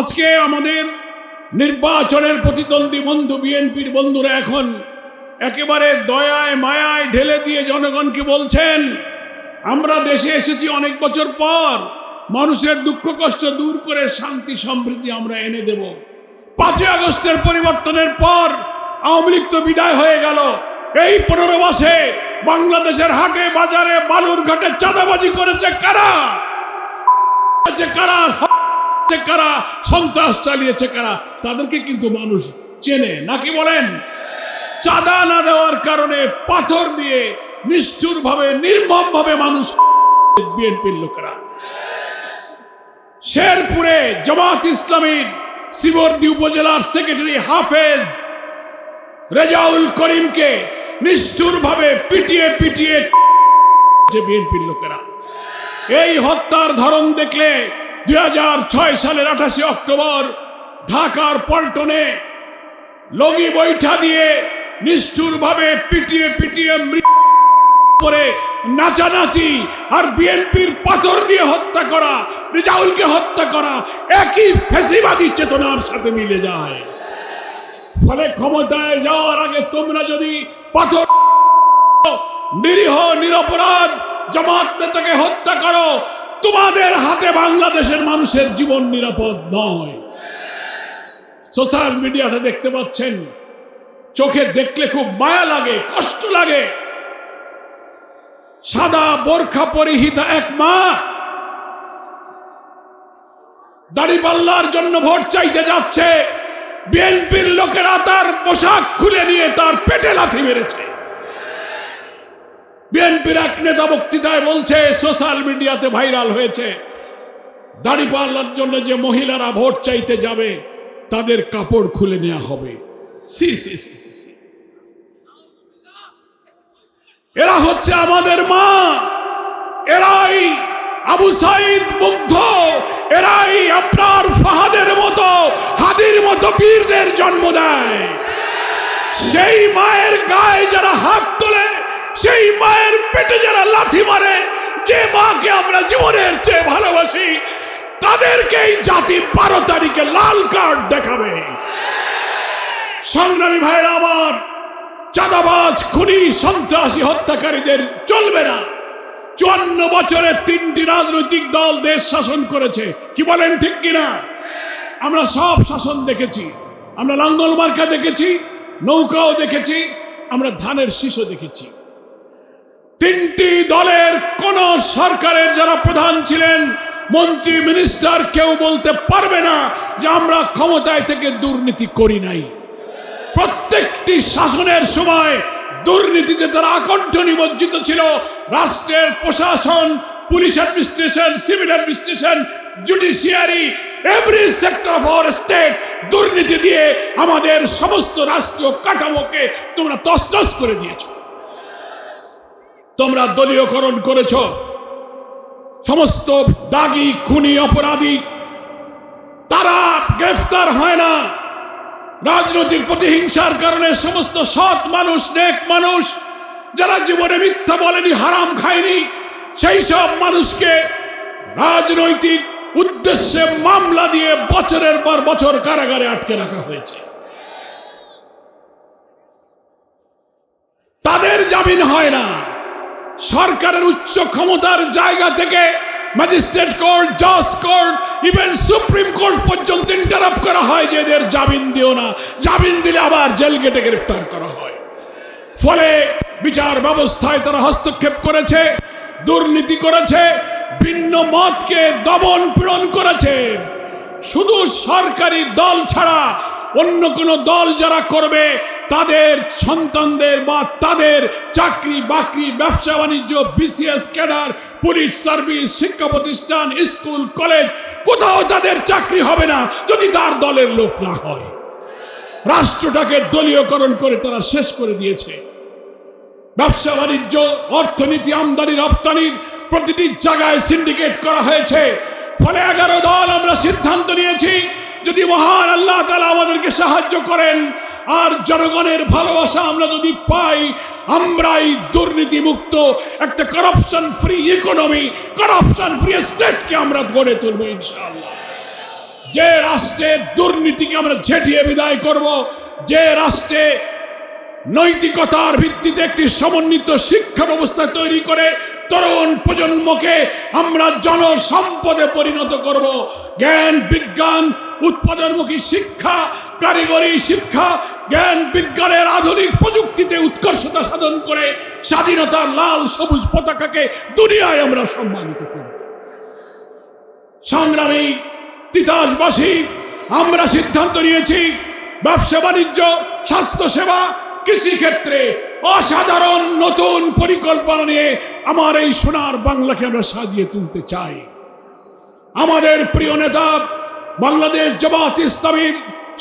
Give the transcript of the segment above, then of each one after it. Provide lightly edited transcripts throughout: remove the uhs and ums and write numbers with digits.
আজকে আমাদের নির্বাচনের প্রতিদ্বন্দ্বী বন্ধু বিএনপির বন্ধুরা এখন একেবারে দয়ায় মায়ায় ঢেলে দিয়ে জনগণকে বলছেন, আমরা দেশে এসেছি অনেক বছর পর, মানুষের দুঃখ কষ্ট দূর করে শান্তি সমৃদ্ধি আমরা এনে দেব। 5ই আগস্টের পরিবর্তনের পর আওয়ামী লীগ তো বিদায় হয়ে গেল। এই 15 মাসে বাংলাদেশের হাটে বাজারে বালুর ঘাটে চাঁদাবাজি করেছে কারা? কারা সন্ত্রাস চালিয়েছে কারা? তাদেরকে কিন্তু মানুষ চেনে নাকি বলেন? চাঁদা না দেওয়ার কারণে পাথর দিয়ে নিষ্ঠুরভাবে নির্মমভাবে মানুষ বিএনপির লোকেরা। শেরপুরে জামাত ইসলামীর শ্রীবর্দী উপজেলার সেক্রেটারি হাফেজ রেজাউল করিমকে নিষ্ঠুরভাবে পিটিয়ে বিএনপির লোকেরা। এই হত্যার ধরন দেখলে 2006 সালের 28 অক্টোবর ঢাকার পল্টনে লগি বৈঠা দিয়ে নিষ্ঠুরভাবে পিটিয়ে করে নাচানাচি আর বিএনপির পাথর দিয়ে হত্যা করা, রেজাউলকে হত্যা করা একই ফ্যাসিবাদী চেতনার সাথে মিলে যায়। ফলে ক্ষমতায় যাওয়ার আগে তোমরা যদি পাথর নিরীহ নিরপরাধ জামাত নেতাকে হত্যা করো, তোমাদের হাতে বাংলাদেশের মানুষের জীবন নিরাপদ নয়। সোশ্যাল মিডিয়াতে দেখতে পাচ্ছেন, চোখে দেখলে খুব মায়া লাগে, কষ্ট লাগে। সাদা বোরখা পরিহিতা এক মা দাড়িপাল্লার জন্য ভোট চাইতে যাচ্ছে, বিএনপির লোকেরা তার পোশাক খুলে নিয়ে তার পেটে লাথি মেরেছে। বিএনপির এক নেতা বক্তৃতায় বলছে, সোশ্যাল মিডিয়াতে ভাইরাল হয়েছে, দাড়িপাল্লার জন্য যে মহিলারা ভোট চাইতে যাবে তাদের কাপড় খুলে নেওয়া হবে। এরা হচ্ছে আমাদের মা, এরাই আবু সাইদ মুগ্ধ, এরাই আপনার ফাহাদের মতো হাদির মতো বীরদের জন্ম দেয়। সেই মায়ের গায়ে যারা হাত তোলে, সেই মায়ের পেটে যারা লাথি মারে, যে মাকে আমরা জীবনের চেয়ে ভালোবাসি, তাদেরকেই জাতি 12 তারিখে লাল কার্ড দেখাবে। সংগ্রামী ভাইরা আমার, চাঁদাবাজ খুনি সন্ত্রাসী হত্যাকারীদের চলবে না। 54 বছরে 3টি রাজনৈতিক দল দেশ শাসন করেছে, কি বলেন ঠিক কিনা? আমরা সব শাসন দেখেছি, আমরা লাঙ্গল মার্কা দেখেছি, নৌকাও দেখেছি, আমরা ধানের শীষও দেখেছি। 3টি দলের কোন সরকারের যারা প্রধান ছিলেন, মন্ত্রী মিনিস্টার, কেউ বলতে পারবে না যে আমরা ক্ষমতায় থেকে দুর্নীতি করি নাই। প্রত্যেকটি শাসনের সময় দুর্নীতিতে তারা আকণ্ঠ নিমজ্জিত ছিল। রাষ্ট্রের প্রশাসন, police administration, civil administration, judiciary, every sector of our state দুর্নীতি দিয়ে আমাদের সমস্ত রাষ্ট্রীয় কাঠামোকে তোমরা তছনছ করে দিয়েছ। তোমরা দলীয়করণ করেছ। সমস্ত দাগী খুনি অপরাধী তারা গ্রেফতার হয় না। রাজনৈতিক প্রতিহিংসার কারণে সমস্ত সৎ মানুষ, নেক মানুষ, যারা জীবনে মিথ্যা বলেনি, হারাম খায়নি, সেই সব মানুষকে রাজনৈতিক উদ্দেশ্যে মামলা দিয়ে বছরের পর বছর কারাগারে আটকে রাখা হয়েছে। তাদের জামিন হয় না। সরকারের উচ্চ ক্ষমতার জায়গা থেকে ম্যাজিস্ট্রেট কোর্ট, জজ কোর্ট, ইভেন সুপ্রিম কোর্ট পর্যন্ত ইন্টারাপ্ট করা হয় যে এদের জামিন দিও না। জামিন দিলে আবার জেল গেটে গ্রেফতার করা হয়। ফলে বিচার ব্যবস্থায় তারা হস্তক্ষেপ করেছে, দুর্নীতি করেছে, ভিন্ন মতকে দমন পীড়ন করেছে। শুধু সরকারি দল ছাড়া অন্য কোনো দল যারা করবে, তাদের সন্তানদের বা তাদের চাকরি বাকরি, ব্যবসা বাণিজ্য, বিসিএস ক্যাডার, পুলিশ সার্ভিস, শিক্ষা প্রতিষ্ঠান, স্কুল কলেজ, কোথাও তাদের চাকরি হবে না যদি তার দলের লোক না হয়। রাষ্ট্রটাকে দলীয়করণ করে তারা শেষ করে দিয়েছে। ব্যবসা বাণিজ্য, অর্থনীতি, আমদানি রপ্তানির প্রতিটি জায়গায় সিন্ডিকেট করা হয়েছে। ফলে 11 দল আমরা সিদ্ধান্ত নিয়েছি, যদি মহান আল্লাহ তাআলা আমাদেরকে সাহায্য করেন আর জনগণের ভালোবাসা আমরা যদি পাই, আমরাই দুর্নীতি মুক্ত একটা corruption free economy, corruption free স্টেটকে আমরা গড়ে তুলব ইনশাআল্লাহ। যে রাষ্ট্রে দুর্নীতিকে আমরা ঝেঁটিয়ে বিদায় করব, যে রাষ্ট্রে নৈতিকতার ভিত্তিতে একটি সমন্বিত শিক্ষা ব্যবস্থা তৈরি করে তরুণ প্রজন্মকে আমরা জনসম্পদে পরিণত করব, জ্ঞান বিজ্ঞান উৎপাদনমুখী শিক্ষা, কারিগরি শিক্ষা, জ্ঞান বিজ্ঞানের আধুনিক প্রযুক্তিতে উৎকর্ষতা সাধন করে স্বাধীনতার লাল সবুজ পতাকাকে দুনিয়ায় আমরা সম্মানিত করব। সংগ্রামী তিতাসবাসী, আমরা সিদ্ধান্ত নিয়েছি ব্যবসা বাণিজ্য, স্বাস্থ্যসেবা, কৃষিক্ষেত্রে অসাধারণ নতুন পরিকল্পনা নিয়ে আমার এই সোনার বাংলাকে আমরা সাজিয়ে তুলতে চাই। আমাদের প্রিয় নেতা, বাংলাদেশ জামাত ইসলামীর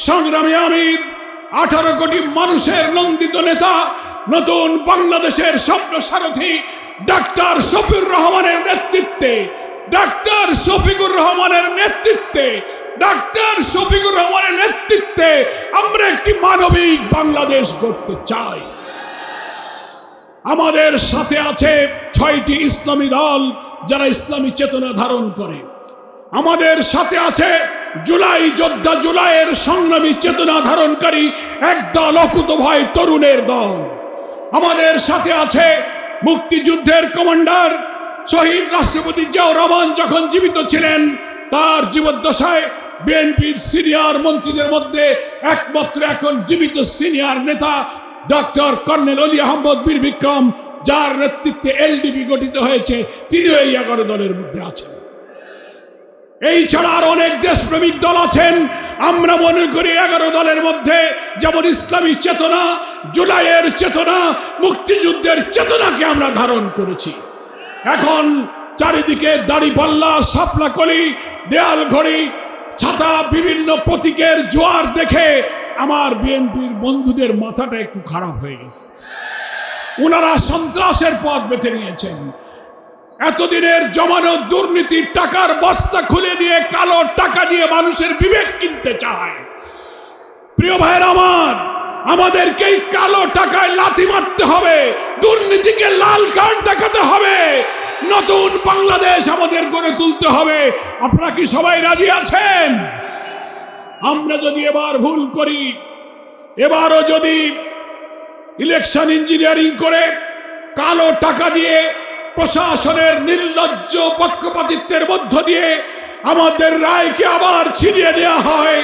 সংগ্রামী আমির, 18 কোটি মানুষের নন্দিত নেতা, নতুন বাংলাদেশের স্বপ্ন সারথী ডাক্তার শফিকুর রহমানের নেতৃত্বে, ডাক্তার শফিকুর রহমানের নেতৃত্বে, ডাক্তার শফিকুর রহমানের নেতৃত্বে আমরা একটি মানবিক বাংলাদেশ গড়তে চাই। আমাদের সাথে আছে 6টি ইসলামী দল যারা ইসলামী চেতনা ধারণ করে। আমাদের সাথে আছে জুলাই যোদ্ধা, জুলাইয়ের সংগ্রামী চেতনা ধারণকারী একদল অকুতভয় তরুণের দল। আমাদের সাথে আছে মুক্তিযুদ্ধের কমান্ডার শহীদ রাষ্ট্রপতি জিয়াউর রহমান যখন জীবিত ছিলেন তার জীবদ্দশায় বিএনপির সিনিয়র মন্ত্রীদের মধ্যে একমাত্র এখন জীবিত সিনিয়র নেতা ডক্টর কর্নেল অলি আহমদ বীর বিক্রম, যার নেতৃত্বে এলডিপি গঠিত হয়েছে, তিনিও এই 11 দলের মধ্যে আছেন। এই ছাড়া আর অনেক দেশপ্রেমিক দল আছেন। আমরা মনে করি 11 দলের মধ্যে যেমন ইসলামী চেতনা, জুলাইয়ের চেতনা, মুক্তিযুদ্ধের চেতনাকে আমরা ধারণ করেছি। এখন চারিদিকে দাড়িপাল্লা, শাপলা কলি, দেয়াল ঘড়ি, ছাতা, বিভিন্ন প্রতীকের জোয়ার দেখে আমার বিএনপির বন্ধুদের মাথাটা একটু খারাপ হয়ে গেছে। ওনারা সন্ত্রাসের পথ বেছে নিয়েছেন। এতদিনের জমানো দুর্নীতির টাকার বস্তা খুলে দিয়ে কালো টাকা দিয়ে মানুষের বিবেক কিনতে চায়। প্রিয় ভাইয়ের আমার, আমাদেরকে এই কালো টাকায় লাথি মারতে হবে, দুর্নীতিকে লাল কার্ড দেখাতে হবে, নতুন বাংলাদেশ আমাদের গড়ে তুলতে হবে। আপনারা কি সবাই রাজি আছেন? আমরা যদি এবার ভুল করি, এবারও যদি ইলেকশন ইঞ্জিনিয়ারিং করে কালো টাকা দিয়ে প্রশাসনের নির্লজ্জ পক্ষপাতিত্বের মধ্য দিয়ে আমাদের রায়কে আবার ছিনিয়ে নেওয়া হয়,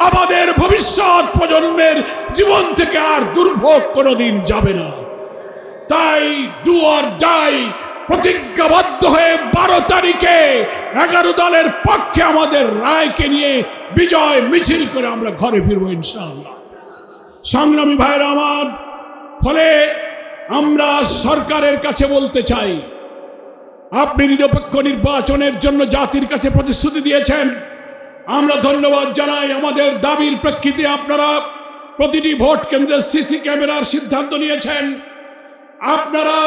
আমাদের ভবিষ্যৎ প্রজন্মের জীবন থেকে আর দুর্ভোগ কোনোদিন যাবে না। তাই ডু অর ডাই প্রতিজ্ঞাবদ্ধ হয়ে 12 তারিখে 11 দলের পক্ষে আমাদের রায়কে নিয়ে বিজয় মিছিল করে আমরা ঘরে ফিরবো ইনশাআল্লাহ। সংগ্রামী ভাইরা আমার, ফলে আমরা সরকারের কাছে বলতে চাই, আপনি নিরপেক্ষ নির্বাচনের জন্য জাতির কাছে প্রতিশ্রুতি দিয়েছেন, আমরা ধন্যবাদ জানাই। আমাদের দাবির প্রেক্ষিতে আপনারা প্রতিটি ভোট কেন্দ্রে সিসি ক্যামেরার সিদ্ধান্ত নিয়েছেন, আপনারা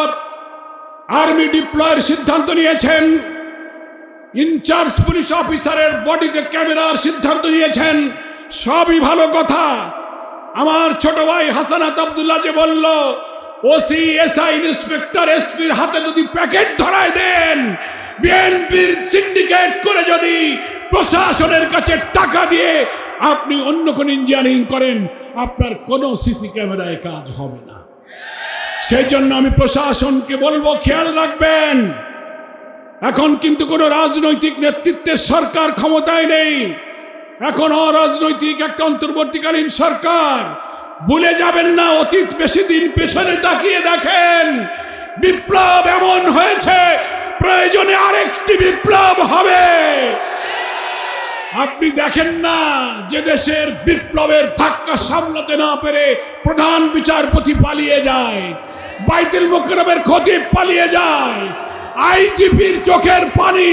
আর্মি ডিপ্লয়ের সিদ্ধান্ত নিয়েছেন, ইনচার্জ পুলিশ অফিসারের বডিতে ক্যামেরার সিদ্ধান্ত নিয়েছেন। সবই ভালো কথা। আমার ছোট ভাই হাসানাত আব্দুল্লাহ যে বলল, ওসি, এসআই, ইন্সপেক্টর, এসপির হাতে যদি প্যাকেট ধরায় দেন, বিএনপির সিন্ডিকেট করে যদি প্রশাসনের কাছে টাকা দিয়ে আপনি অন্য কোন ইঞ্জিনিয়ারিং করেন, আপনার কোনো সিসি ক্যামেরায় কাজ হবে না। সেই জন্য আমি প্রশাসনকে বলবো, খেয়াল রাখবেন, এখন কিন্তু কোনো রাজনৈতিক নেতৃত্বের সরকার ক্ষমতায় নেই। এখন অরাজনৈতিক একটা অন্তর্বর্তীকালীন সরকার। ভুলে যাবেন না, অতীত বেশি দিন পেছনে তাকিয়ে দেখেন, বিপ্লব এমন হয়েছে, প্রয়োজনে আরেকটি বিপ্লব হবে। আপনি দেখেন না যে দেশের বিপ্লবের ধাক্কা সামলাতে না পেরে প্রধান বিচারপতি পালিয়ে যায়, বাইতুল মুকাররমের খতিব পালিয়ে যায়, আইজিপির চোখের পানি,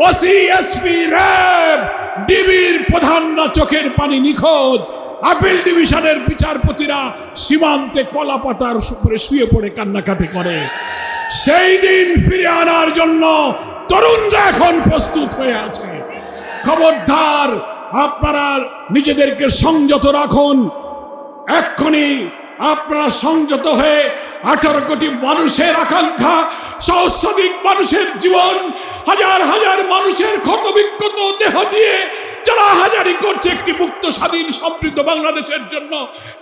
ওসি, এসপি, র্যাব, ডিবির প্রধানরা চোখের পানি নিখোঁজ, আপিল ডিভিশনের বিচারপতিরা সীমান্তে কলা পাতার উপরে শুয়ে পড়ে কান্নাকাটি করে। সেই দিন ফিরে আনার জন্য তরুণরা এখন প্রস্তুত হয়ে আছে। খবরদার, আপনারা নিজেদেরকে সংযত রাখুন। এক্ষুনি আপনারা সংযত হয়ে 18 কোটি মানুষের আকাঙ্ক্ষা, সহস্রাধিক মানুষের জীবন, হাজার হাজার মানুষের ক্ষতবিক্ষত দেহ নিয়ে যারা হাজারি করছে একটি মুক্ত স্বাধীন সমৃদ্ধ বাংলাদেশের জন্য,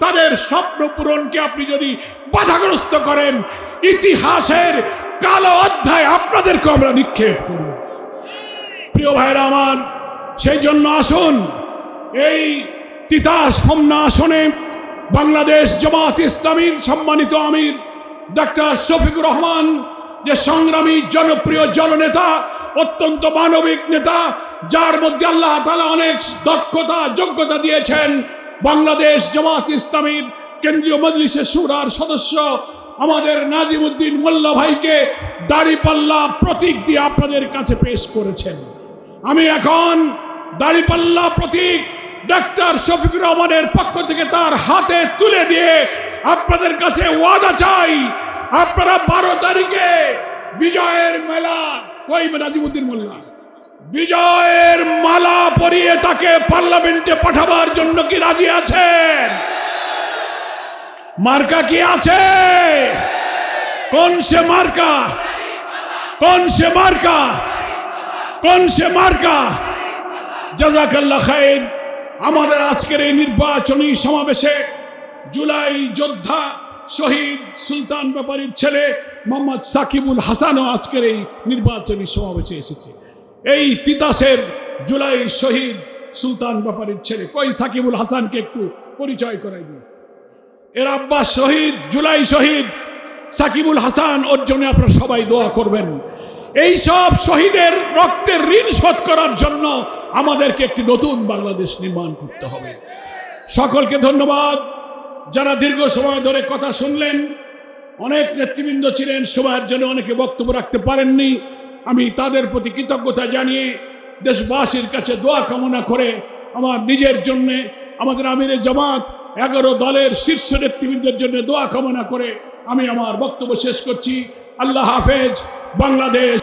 তাদের স্বপ্ন পূরণকে আপনি যদি বাধাগ্রস্ত করেন, ইতিহাসের কালো অধ্যায় আপনাদেরকে আমরা নিক্ষেপ করব। প্রিয় ভাইরা আমার, সেই জন্য আসুন এই তিতাস হোমনা আসনে বাংলাদেশ জামাত ইসলামীর সম্মানিত আমির ডাক্তার শফিকুর রহমান, যে সংগ্রামী জনপ্রিয় জননেতা, অত্যন্ত মানবিক নেতা, যার মধ্যে আল্লাহ তাআলা অনেক দক্ষতা যোগ্যতা দিয়েছেন, বাংলাদেশ জামাত ইসলামীর কেন্দ্রীয় মজলিসে শুরার সদস্য আমাদের নাজিমউদ্দিন মোল্লা ভাইকে দাড়িপাল্লা প্রতীক দিয়ে আপনাদের কাছে পেশ করেছেন। আমি এখন দাড়িপাল্লা প্রতীক ডাক্তার শফিকুর রহমানের পক্ষ থেকে তার হাতে তুলে দিয়ে আপনাদের কাছে ওয়াদা চাই, আপনারা 12 তারিখে বিজয়ের মেলা, কই নাজিমউদ্দিন মোল্লা, বিজয়ের মালা পরিয়ে তাকে পার্লামেন্টে পাঠাবার জন্য কি রাজি আছেন? মার্কা কি আছে? কোন সে মার্কা? কোন সে মার্কা? কোন সে মার্কা? জাযাকাল্লাহ খাইর। আমাদের আজকের এই নির্বাচনী সমাবেশে জুলাই যোদ্ধা শহীদ সুলতান ব্যাপারীর ছেলে মোহাম্মদ সাকিবুল হাসানও আজকের এই নির্বাচনী সমাবেশে এসেছে। এই তিতাসের জুলাই শহীদ সুলতান ব্যাপারীর ছেলে, কই সাকিবুল হাসানকে একটু পরিচয় করাই দিই। এর আব্বা শহীদ, জুলাই শহীদ সাকিবুল হাসান, ওর জন্য আপনারা সবাই দোয়া করবেন। এই সব শহীদের রক্তের ঋণ শোধ করার জন্য আমাদেরকে একটি নতুন বাংলাদেশ নির্মাণ করতে হবে। সকলকে ধন্যবাদ যারা দীর্ঘ সময় ধরে কথা শুনলেন। অনেক নেতৃবৃন্দ ছিলেন, সময়ের জন্য অনেকে বক্তব্য রাখতে পারেননি। আমি তাদের প্রতি কৃতজ্ঞতা জানিয়ে দেশবাসীর কাছে দোয়া কামনা করে আমার নিজের জন্যে, আমাদের আমিরে জামাত 11 দলের শীর্ষ নেতৃবৃন্দের জন্য দোয়া কামনা করে আমি আমার বক্তব্য শেষ করছি। আল্লাহ হাফেজ। বাংলাদেশ